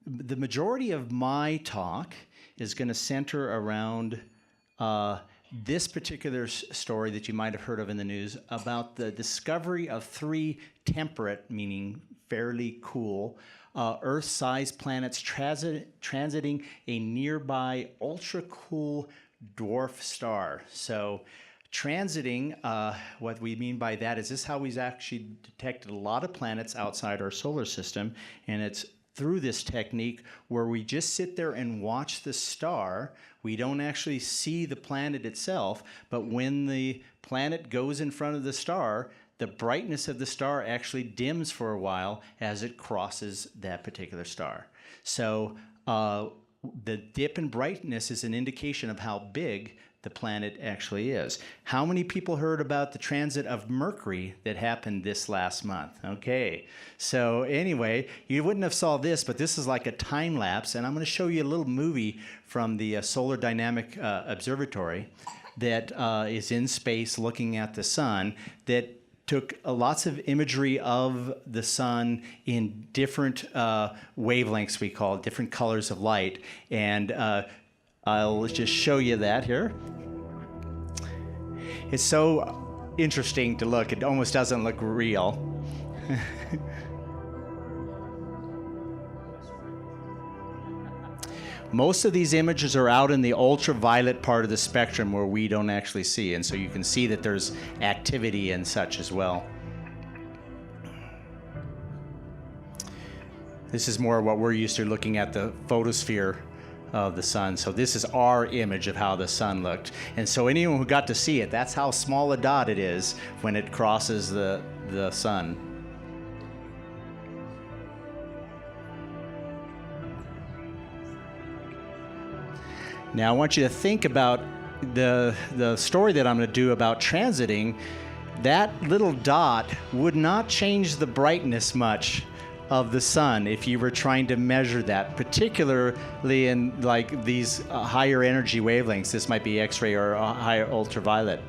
the majority of my talk is going to center around this particular story that you might have heard of in the news about the discovery of 3 temperate, meaning fairly cool, Earth-sized planets transiting a nearby ultra-cool dwarf star. So transiting, what we mean by that is this is how we've actually detected a lot of planets outside our solar system, and it's through this technique where we just sit there and watch the star. We don't actually see the planet itself, but when the planet goes in front of the star, the brightness of the star actually dims for a while as it crosses that particular star. So the dip in brightness is an indication of how big the planet actually is. How many people heard about the transit of Mercury that happened this last month? Okay, so anyway, you wouldn't have saw this, but this is like a time lapse, and I'm going to show you a little movie from the Solar Dynamic Observatory that is in space looking at the sun that took lots of imagery of the sun in different wavelengths, we call it, different colors of light. And I'll just show you that here. It's so interesting to look. It almost doesn't look real. Most of these images are out in the ultraviolet part of the spectrum where we don't actually see, and so you can see that there's activity and such as well. This is more what we're used to looking at, the photosphere of the sun. So this is our image of how the sun looked. And so anyone who got to see it, that's how small a dot it is when it crosses the sun. Now I want you to think about the story that I'm going to do about transiting. That little dot would not change the brightness much of the sun if you were trying to measure that, particularly in like these higher energy wavelengths. This might be X-ray or higher ultraviolet.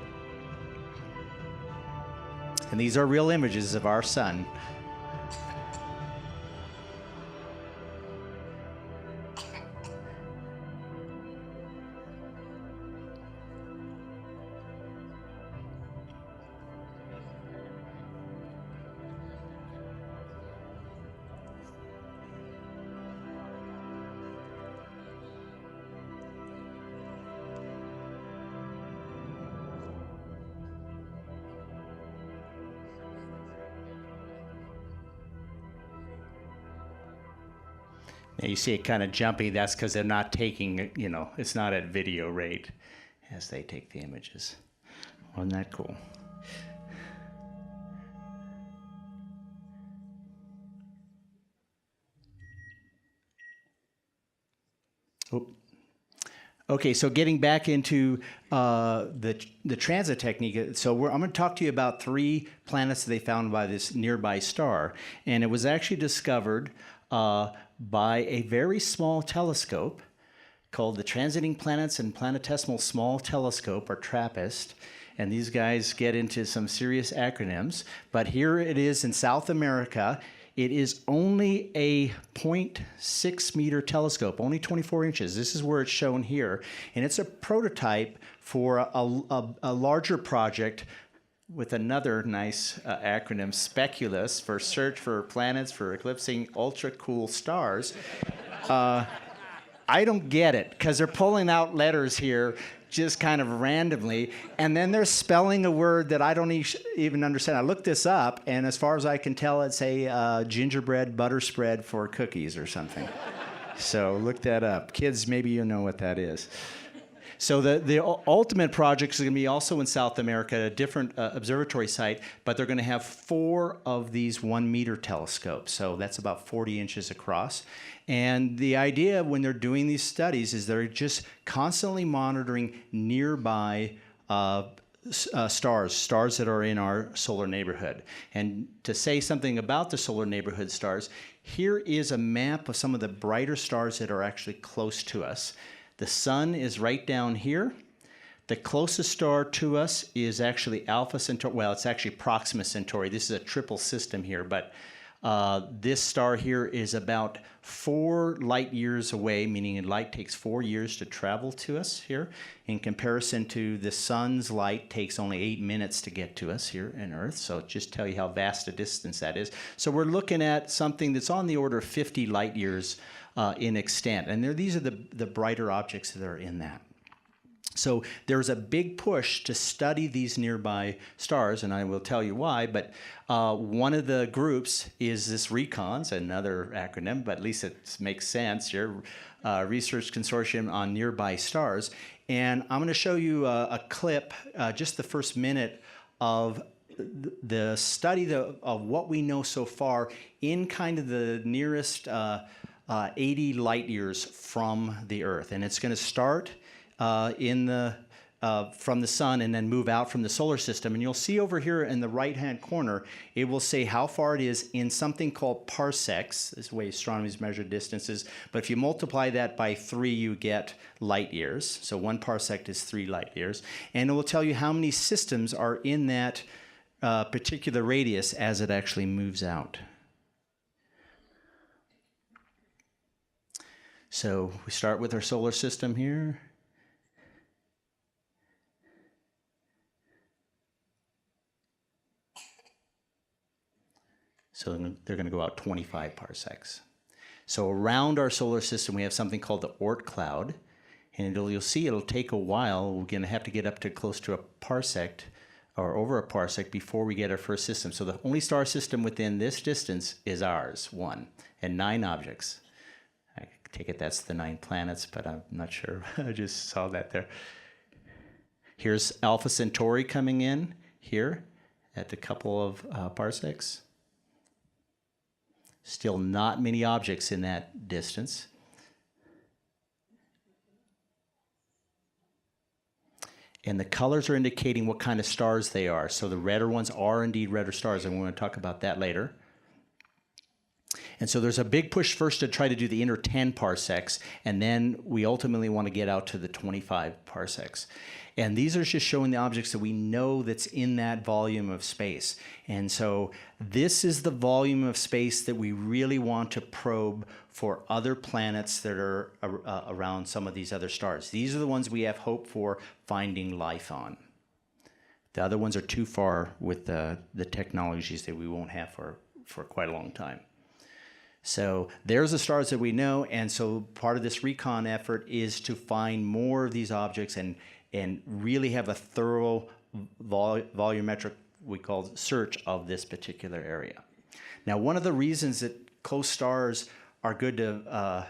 And these are real images of our sun. Now you see it kind of jumpy. That's because they're not taking, you know, it's not at video rate as they take the images. Wasn't that cool? Oop. Okay, so getting back into the transit technique, so I'm going to talk to you about 3 planets that they found by this nearby star, and it was actually discovered by a very small telescope called the Transiting Planets and Planetesimal Small Telescope, or TRAPPIST. And these guys get into some serious acronyms. But here it is in South America. It is only a 0.6 meter telescope, only 24 inches. This is where it's shown here. And it's a prototype for a larger project with another nice acronym, SPECULUS, for Search for Planets for Eclipsing Ultra-Cool Stars. I don't get it, because they're pulling out letters here just kind of randomly, and then they're spelling a word that I don't even understand. I looked this up, and as far as I can tell, it's a gingerbread butter spread for cookies or something. So look that up. Kids, maybe you know what that is. So the ultimate project is going to be also in South America, a different observatory site, but they're going to have 4 of these 1 meter telescopes. So that's about 40 inches across. And the idea when they're doing these studies is they're just constantly monitoring nearby stars that are in our solar neighborhood. And to say something about the solar neighborhood stars, here is a map of some of the brighter stars that are actually close to us. The sun is right down here. The closest star to us is actually Alpha Centauri. Well, it's actually Proxima Centauri. This is a triple system here, but This star here is about 4 light years away, meaning light takes 4 years to travel to us here, in comparison to the sun's light takes only 8 minutes to get to us here in Earth. So just tell you how vast a distance that is. So we're looking at something that's on the order of 50 light years in extent. And these are the brighter objects that are in that. So there's a big push to study these nearby stars, and I will tell you why, but one of the groups is this RECONS, another acronym, but at least it makes sense, your Research Consortium on Nearby Stars. And I'm going to show you a clip, just the first minute, of the study of what we know so far in kind of the nearest 80 light years from the Earth. And it's going to start from the sun and then move out from the solar system. And you'll see over here in the right-hand corner, it will say how far it is in something called parsecs. This is the way astronomers measure distances. But if you multiply that by 3, you get light years. So 1 parsec is 3 light years. And it will tell you how many systems are in that particular radius as it actually moves out. So we start with our solar system here. So they're going to go out 25 parsecs. So around our solar system, we have something called the Oort cloud. And you'll see it'll take a while. We're going to have to get up to close to a parsec or over a parsec before we get our first system. So the only star system within this distance is ours, 1, and 9 objects. I take it that's the 9 planets, but I'm not sure. I just saw that there. Here's Alpha Centauri coming in here at a couple of parsecs. Still not many objects in that distance. And the colors are indicating what kind of stars they are. So the redder ones are indeed redder stars, and we're going to talk about that later. And so there's a big push first to try to do the inner 10 parsecs, and then we ultimately want to get out to the 25 parsecs. And these are just showing the objects that we know that's in that volume of space. And so this is the volume of space that we really want to probe for other planets that are around some of these other stars. These are the ones we have hope for finding life on. The other ones are too far with the technologies that we won't have for quite a long time. So there's the stars that we know, and so part of this recon effort is to find more of these objects and really have a thorough volumetric, we call search of this particular area. Now, one of the reasons that close stars are good to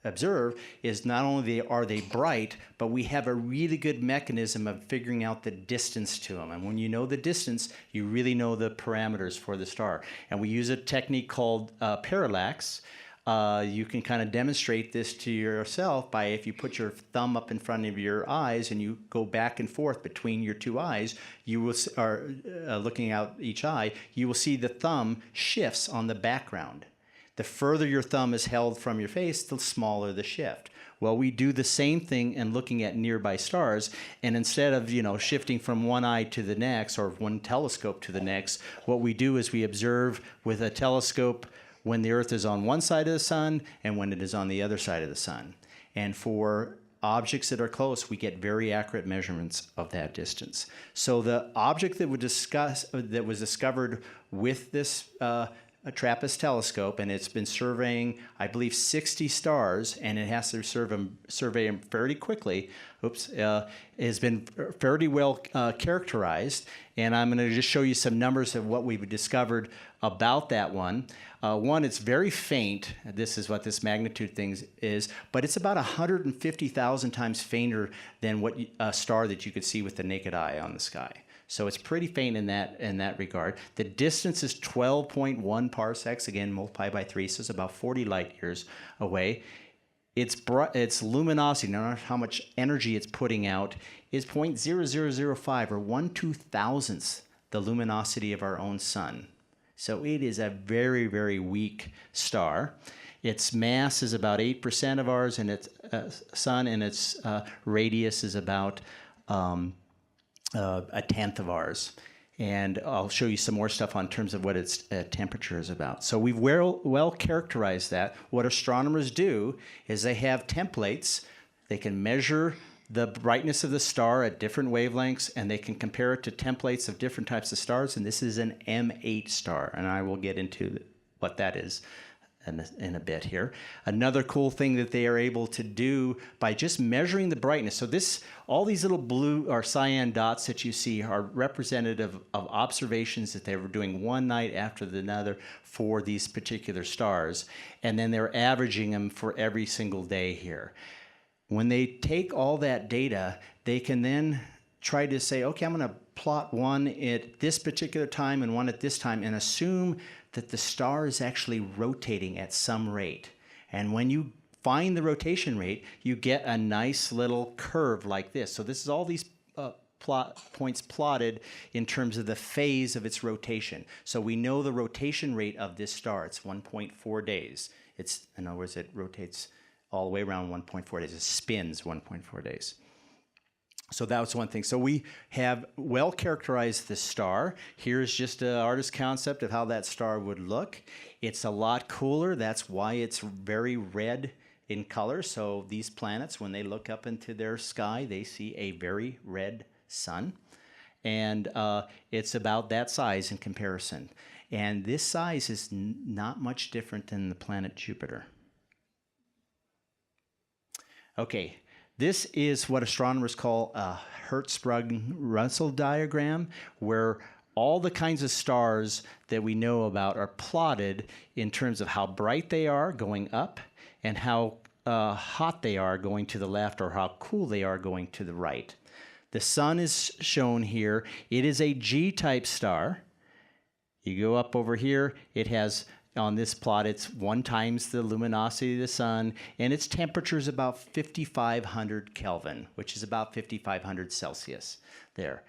observe is not only are they bright, but we have a really good mechanism of figuring out the distance to them. And when you know the distance, you really know the parameters for the star. And we use a technique called parallax. You can kind of demonstrate this to yourself by if you put your thumb up in front of your eyes and you go back and forth between your 2 eyes, you will, looking out each eye, you will see the thumb shifts on the background. The further your thumb is held from your face, the smaller the shift. Well, we do the same thing in looking at nearby stars, and instead of shifting from one eye to the next or one telescope to the next, what we do is we observe with a telescope when the Earth is on one side of the sun and when it is on the other side of the sun. And for objects that are close, we get very accurate measurements of that distance. So the object that was discovered with this a TRAPPIST telescope, and it's been surveying, I believe, 60 stars, and it has to survey them fairly quickly. Has been fairly well characterized, and I'm going to just show you some numbers of what we've discovered about that one. One, it's very faint. This is what this magnitude thing is, but it's about 150,000 times fainter than what a star that you could see with the naked eye on the sky. So it's pretty faint in that regard. The distance is 12.1 parsecs, again, multiplied by 3, so it's about 40 light years away. Its luminosity, no matter how much energy it's putting out, is 0.0005 or 1/2000th the luminosity of our own sun. So it is a very, very weak star. Its mass is about 8% of ours, and its sun, and its radius is about a tenth of ours. And I'll show you some more stuff on terms of what its temperature is about. So we've well characterized that. What astronomers do is they have templates. They can measure the brightness of the star at different wavelengths, and they can compare it to templates of different types of stars. And this is an M8 star, and I will get into what that is in a bit here. Another cool thing that they are able to do by just measuring the brightness. So all these little blue or cyan dots that you see are representative of observations that they were doing one night after another for these particular stars. And then they're averaging them for every single day here. When they take all that data, they can then try to say, okay, I'm going to plot one at this particular time and one at this time, and assume that the star is actually rotating at some rate. And when you find the rotation rate, you get a nice little curve like this. So this is all these points plotted in terms of the phase of its rotation. So we know the rotation rate of this star. It's 1.4 days. In other words, it rotates all the way around 1.4 days. It spins 1.4 days. So that was one thing. So we have well characterized the star. Here's just an artist's concept of how that star would look. It's a lot cooler. That's why it's very red in color. So these planets, when they look up into their sky, they see a very red sun. And it's about that size in comparison. And this size is not much different than the planet Jupiter. Okay. This is what astronomers call a Hertzsprung-Russell diagram, where all the kinds of stars that we know about are plotted in terms of how bright they are going up and how hot they are going to the left, or how cool they are going to the right. The sun is shown here. It is a G-type star. You go up over here, it has, on this plot, it's 1 times the luminosity of the sun, and its temperature is about 5,500 Kelvin, which is about 5,500 Celsius there.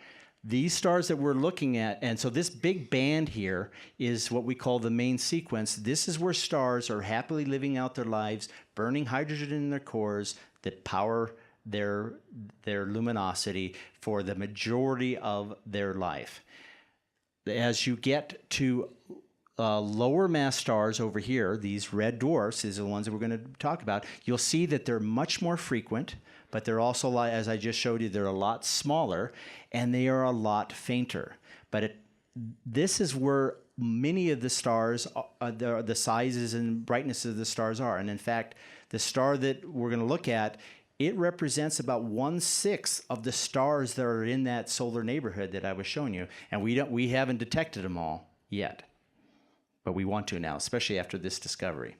These stars that we're looking at, and so this big band here is what we call the main sequence. This is where stars are happily living out their lives, burning hydrogen in their cores that power their luminosity for the majority of their life. As you get to lower mass stars over here, these red dwarfs, these are the ones that we're going to talk about, you'll see that they're much more frequent, but they're also, as I just showed you, they're a lot smaller, and they are a lot fainter. But this is where many of the stars, the sizes and brightness of the stars are. And in fact, the star that we're going to look at, it represents about 1/6 of the stars that are in that solar neighborhood that I was showing you. And we haven't detected them all yet. But we want to now, especially after this discovery.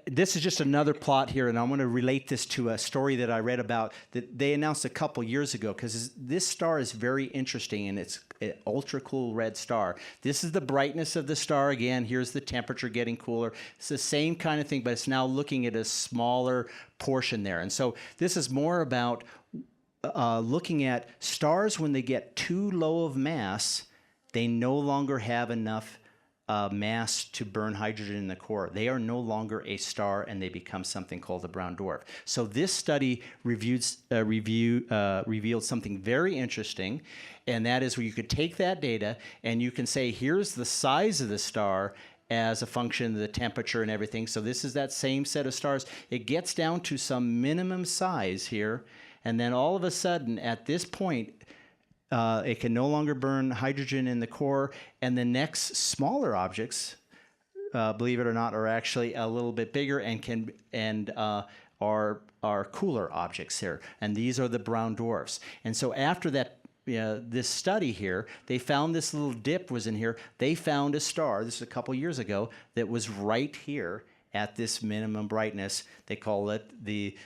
This is just another plot here, and I'm going to relate this to a story that I read about that they announced a couple years ago, because this star is very interesting, and it's an ultra-cool red star. This is the brightness of the star. Again, here's the temperature getting cooler. It's the same kind of thing, but it's now looking at a smaller portion there. And so this is more about looking at stars when they get too low of mass. They no longer have enough mass to burn hydrogen in the core. They are no longer a star, and they become something called a brown dwarf. So this study revealed something very interesting, and that is where you could take that data and you can say, here's the size of the star as a function of the temperature and everything. So this is that same set of stars. It gets down to some minimum size here, and then all of a sudden, at this point, it can no longer burn hydrogen in the core, and the next smaller objects, believe it or not, are actually a little bit bigger and are cooler objects here. And these are the brown dwarfs. And so after that, this study here, they found this little dip was in here. They found a star, this is a couple years ago, that was right here at this minimum brightness. They call it the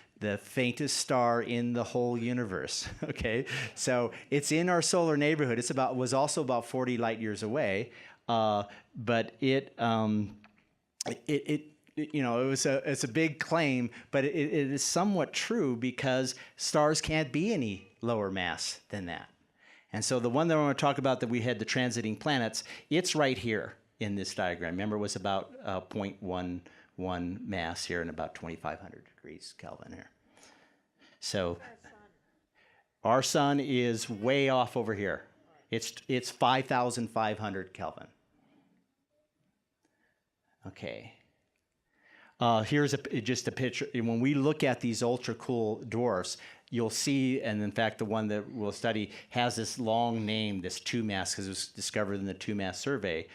faintest star in the whole universe. Okay, so it's in our solar neighborhood. Was also about 40 light years away, but it's a big claim, but it is somewhat true, because stars can't be any lower mass than that. And so the one that I want to talk about that we had, the transiting planets, it's right here in this diagram. Remember, it was about 0.11 mass here and about 2,500 degrees Kelvin here. So Our sun is way off over here. It's 5,500 Kelvin. Okay. Here's just a picture. When we look at these ultra cool dwarfs, you'll see, and in fact, the one that we'll study has this long name, this 2-mass, because it was discovered in the 2-mass survey.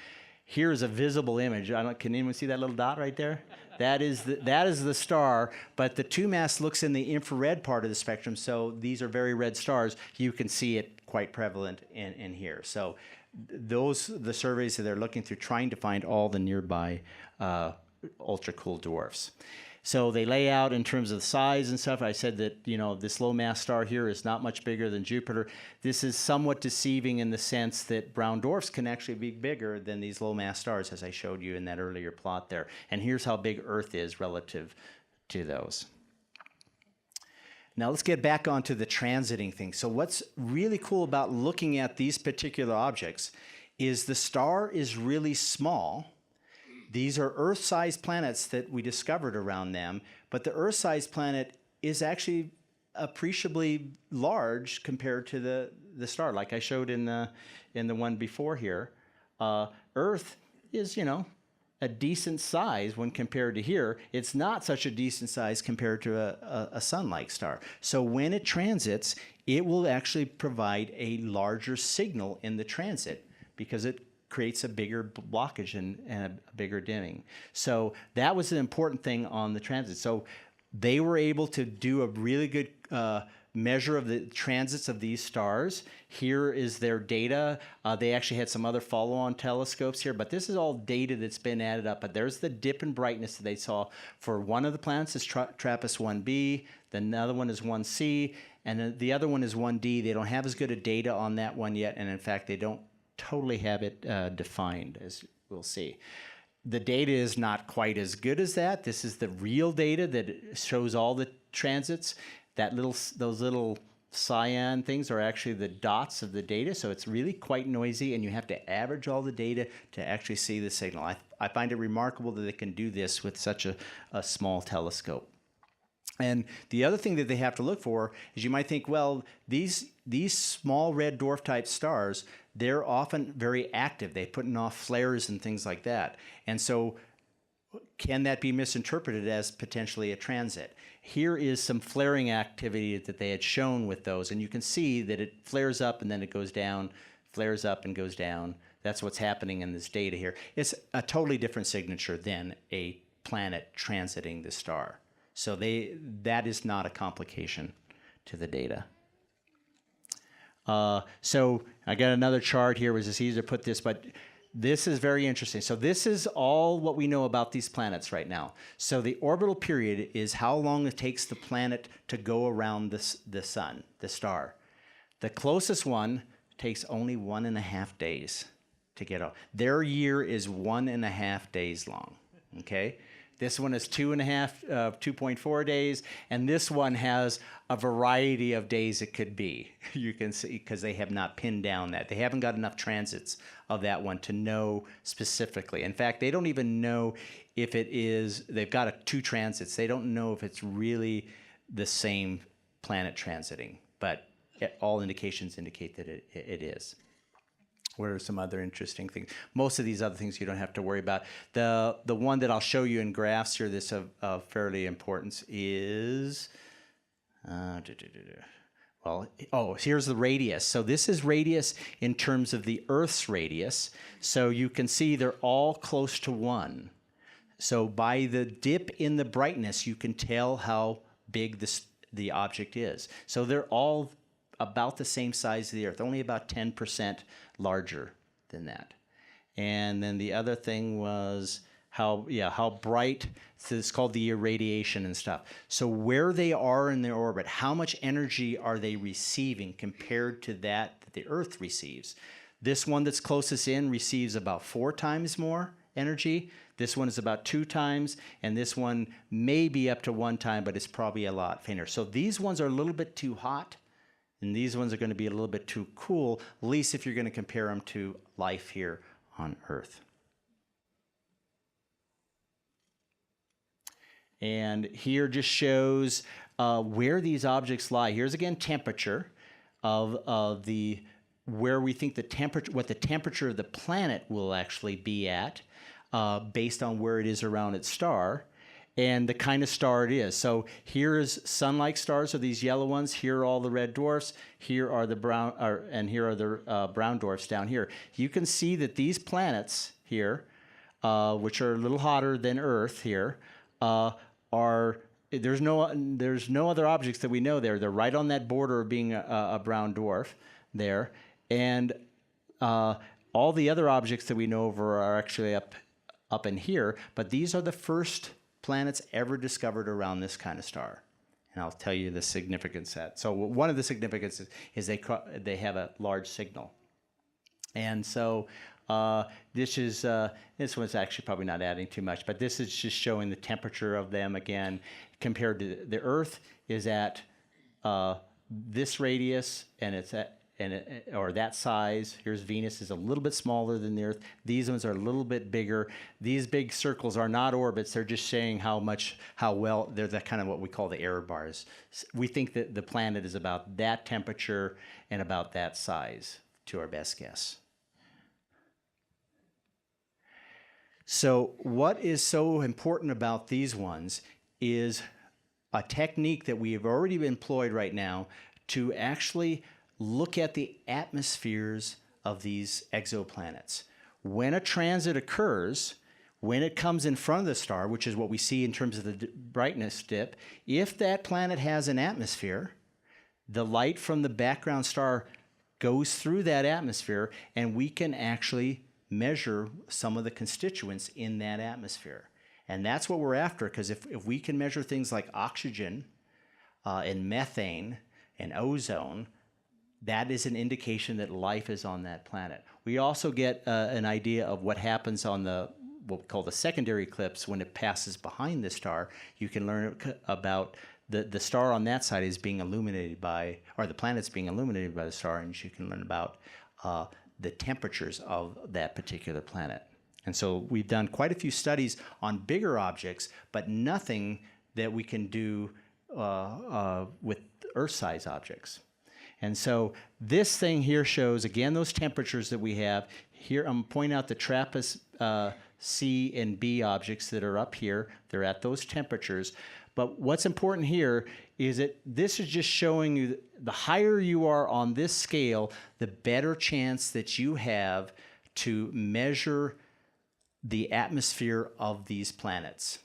Here's a visible image. Can anyone see that little dot right there? That is the star, but the 2-mass looks in the infrared part of the spectrum, so these are very red stars. You can see it quite prevalent in here. So the surveys that they're looking through, trying to find all the nearby ultra cool dwarfs. So they lay out in terms of the size and stuff. I said that, this low mass star here is not much bigger than Jupiter. This is somewhat deceiving in the sense that brown dwarfs can actually be bigger than these low mass stars, as I showed you in that earlier plot there. And here's how big Earth is relative to those. Now let's get back onto the transiting thing. So what's really cool about looking at these particular objects is the star is really small. These are Earth-sized planets that we discovered around them, but the Earth-sized planet is actually appreciably large compared to the star, like I showed in the one before here. Earth is, a decent size when compared to here. It's not such a decent size compared to a sun-like star. So when it transits, it will actually provide a larger signal in the transit because it creates a bigger blockage and a bigger dimming. So that was an important thing on the transit. So they were able to do a really good measure of the transits of these stars. Here is their data. They actually had some other follow-on telescopes here, but this is all data that's been added up. But there's the dip in brightness that they saw for one of the planets is TRAPPIST 1b, then another one is 1c, and then the other one is 1d. They don't have as good a data on that one yet, and in fact, they don't totally have it defined, as we'll see. The data is not quite as good as that. This is the real data that shows all the transits. Those little cyan things are actually the dots of the data, so it's really quite noisy, and you have to average all the data to actually see the signal. I find it remarkable that they can do this with such a small telescope. And the other thing that they have to look for is you might think, well, these small red dwarf type stars, they're often very active. They're putting off flares and things like that. And so can that be misinterpreted as potentially a transit? Here is some flaring activity that they had shown with those, and you can see that it flares up and then it goes down, flares up and goes down. That's what's happening in this data here. It's a totally different signature than a planet transiting the star. So that is not a complication to the data. So I got another chart here. It was just easier to put this, but this is very interesting. So this is all what we know about these planets right now. So the orbital period is how long it takes the planet to go around the sun, the star. The closest one takes only 1.5 days to get off. Their year is 1.5 days long, okay? This one is 2.4 days, and this one has a variety of days it could be. You can see, because they have not pinned down that. They haven't got enough transits of that one to know specifically. In fact, they don't even know if it is, they've got 2 transits. They don't know if it's really the same planet transiting, but all indications indicate that it is. What are some other interesting things? Most of these other things you don't have to worry about. The one that I'll show you in graphs here that's of fairly importance is, here's the radius. So this is radius in terms of the Earth's radius. So you can see they're all close to 1. So by the dip in the brightness, you can tell how big the object is. So they're all about the same size as the Earth, only about 10% larger than that. And then the other thing was how bright, so it's called the irradiation and stuff. So where they are in their orbit, how much energy are they receiving compared to that the Earth receives? This one that's closest in receives about 4 times more energy. This one is about 2 times, and this one may be up to 1 time, but it's probably a lot fainter. So these ones are a little bit too hot, and these ones are going to be a little bit too cool, at least if you're going to compare them to life here on Earth. And here just shows where these objects lie. Here's again temperature. of the where we think the temperature, what the temperature of the planet will actually be at, based on where it is around its star, and the kind of star it is. So here is sun-like stars, are these yellow ones. Here are all the red dwarfs. Here are the brown, and here are the brown dwarfs down here. You can see that these planets here, which are a little hotter than Earth here, are there's no other objects that we know there. They're right on that border of being a brown dwarf there, and all the other objects that we know of are actually up in here. But these are the first planets ever discovered around this kind of star, and I'll tell you the significance of that. So one of the significances is they have a large signal, and so this one's actually probably not adding too much, but this is just showing the temperature of them again compared to the Earth is at this radius, and it's at or that size. Here's Venus is a little bit smaller than the Earth. These ones are a little bit bigger. These big circles are not orbits. They're just saying how well they're the kind of what we call the error bars. We think that the planet is about that temperature and about that size to our best guess. So what is so important about these ones is a technique that we have already employed right now to actually look at the atmospheres of these exoplanets. When a transit occurs, when it comes in front of the star, which is what we see in terms of the brightness dip, if that planet has an atmosphere, the light from the background star goes through that atmosphere, and we can actually measure some of the constituents in that atmosphere. And that's what we're after, because if we can measure things like oxygen and methane and ozone, that is an indication that life is on that planet. We also get an idea of what happens on what we call the secondary eclipse when it passes behind the star. You can learn about the star on that side is being illuminated by, or the planet's being illuminated by the star, and you can learn about the temperatures of that particular planet. And so we've done quite a few studies on bigger objects, but nothing that we can do with Earth-size objects. And so this thing here shows, again, those temperatures that we have. Here I'm pointing out the TRAPPIST C and B objects that are up here. They're at those temperatures. But what's important here is that this is just showing you the higher you are on this scale, the better chance that you have to measure the atmosphere of these planets.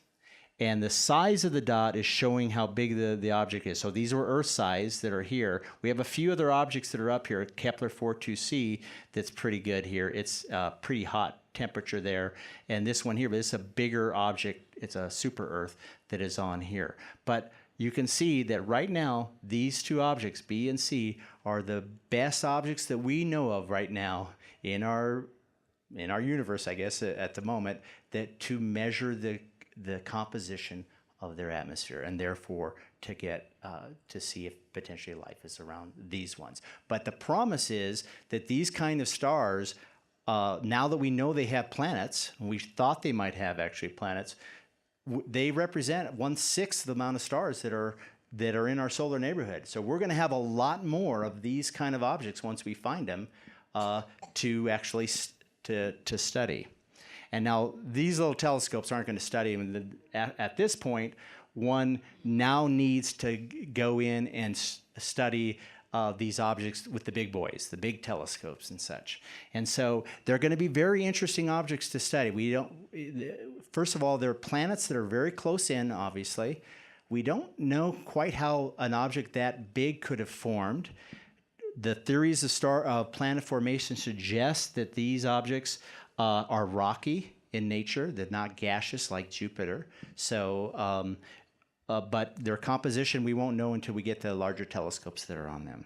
And the size of the dot is showing how big the object is. So these are Earth size that are here. We have a few other objects that are up here, Kepler 4.2c, that's pretty good here. It's a pretty hot temperature there. And this one here, but it's a bigger object. It's a super Earth that is on here. But you can see that right now, these two objects, B and C, are the best objects that we know of right now in our universe, I guess, at the moment, that to measure the composition of their atmosphere, and therefore to get to see if potentially life is around these ones. But the promise is that these kind of stars, now that we know they have planets, and we thought they might have actually planets, they represent 1/6 the amount of stars that are in our solar neighborhood. So we're going to have a lot more of these kind of objects once we find them to actually to study. And now these little telescopes aren't going to study them. At this point, one now needs to go in and study these objects with the big boys, the big telescopes and such. And so they're going to be very interesting objects to study. First of all, they're planets that are very close in, obviously. We don't know quite how an object that big could have formed. The theories of planet formation suggest that these objects are rocky in nature. They're not gaseous like Jupiter. So, but their composition we won't know until we get to larger telescopes that are on them.